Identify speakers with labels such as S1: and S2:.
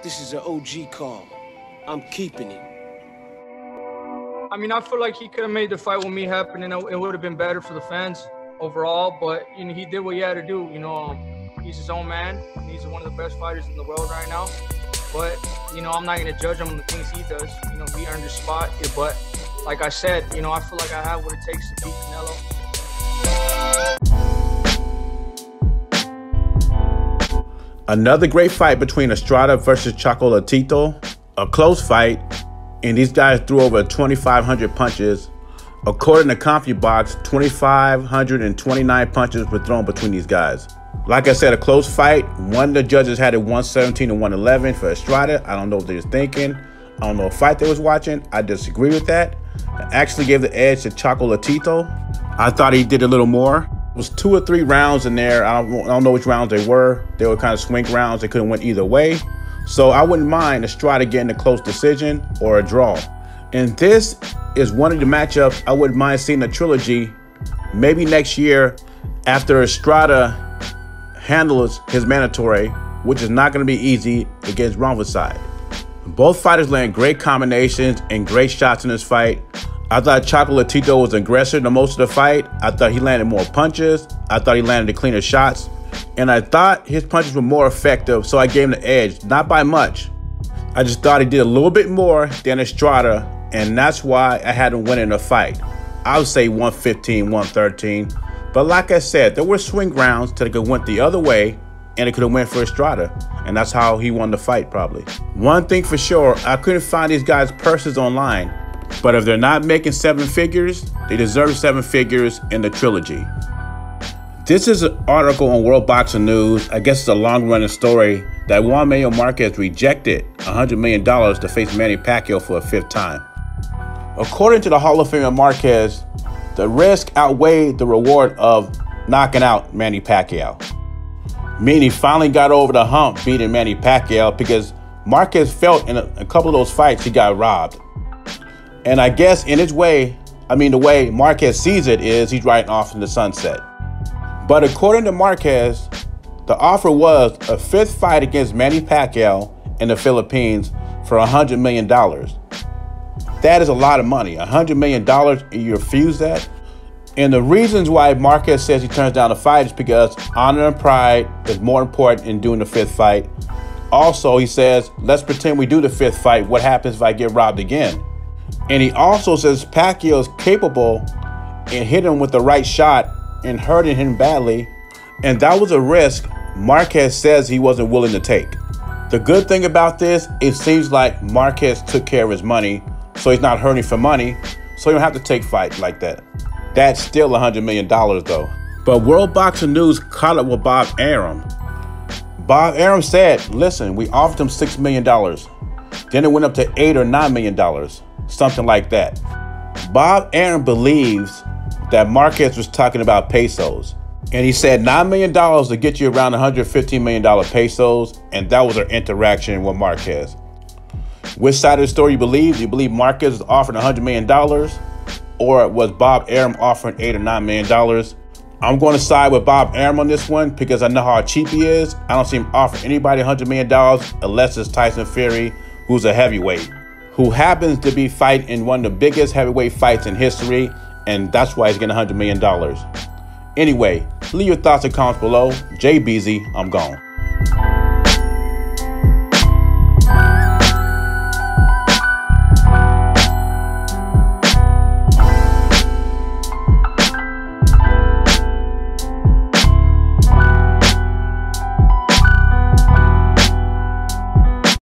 S1: This is an OG call. I'm keeping it.
S2: I mean, I feel like he could have made the fight with me happen, and it would have been better for the fans overall. But he did what he had to do. He's his own man. And he's one of the best fighters in the world right now. But I'm not gonna judge him on the things he does. He earned his spot. But like I said, I feel like I have what it takes to beat Canelo.
S3: Another great fight between Estrada versus Chocolatito. A close fight, and these guys threw over 2,500 punches. According to CompuBox, 2,529 punches were thrown between these guys. Like I said, a close fight. One of the judges had it 117 to 111 for Estrada. I don't know what they was thinking. I don't know what fight they was watching. I disagree with that. I actually gave the edge to Chocolatito. I thought he did a little more. It was 2 or 3 rounds in there. I don't know which rounds they were. They were kind of swing rounds. They could have went either way. So I wouldn't mind Estrada getting a close decision or a draw. And this is one of the matchups I wouldn't mind seeing a trilogy maybe next year after Estrada handles his mandatory, which is not going to be easy against Gonzalez. Both fighters land great combinations and great shots in this fight. I thought Chocolatito was aggressive the most of the fight. I thought he landed more punches. I thought he landed the cleaner shots. And I thought his punches were more effective, so I gave him the edge. Not by much. I just thought he did a little bit more than Estrada, and that's why I had him winning the fight. I would say 115, 113. But like I said, there were swing rounds that could have went the other way, and it could have went for Estrada. And that's how he won the fight, probably. One thing for sure, I couldn't find these guys' purses online. But if they're not making 7 figures, they deserve 7 figures in the trilogy. This is an article on World Boxing News. I guess it's a long-running story that Juan Marquez rejected $100 million to face Manny Pacquiao for a 5th time. According to the Hall of Famer Marquez, the risk outweighed the reward of knocking out Manny Pacquiao. Meaning he finally got over the hump beating Manny Pacquiao because Marquez felt in a couple of those fights he got robbed. And I guess in his way, the way Marquez sees it is he's riding off in the sunset. But according to Marquez, the offer was a 5th fight against Manny Pacquiao in the Philippines for $100 million. That is a lot of money. $100 million, and you refuse that? And the reasons why Marquez says he turns down the fight is because honor and pride is more important in doing the 5th fight. Also, he says, let's pretend we do the 5th fight. What happens if I get robbed again? And he also says Pacquiao is capable in hitting him with the right shot and hurting him badly, and that was a risk Marquez says he wasn't willing to take. The good thing about this, it seems like Marquez took care of his money, so he's not hurting for money, so you don't have to take fights like that. That's still $100 million though. But World Boxing News caught up with Bob Arum. Bob Arum said, listen, we offered him $6 million. Then it went up to $8 or $9 million, something like that. Bob Arum believes that Marquez was talking about pesos. And he said $9 million to get you around $115 million pesos, and that was their interaction with Marquez. Which side of the story you believe? Do you believe Marquez was offering $100 million, or was Bob Arum offering $8 or $9 million? I'm going to side with Bob Arum on this one because I know how cheap he is. I don't see him offer anybody $100 million unless it's Tyson Fury, who's a heavyweight, who happens to be fighting in one of the biggest heavyweight fights in history, and that's why he's getting $100 million. Anyway, leave your thoughts and comments below. JBZ, I'm gone.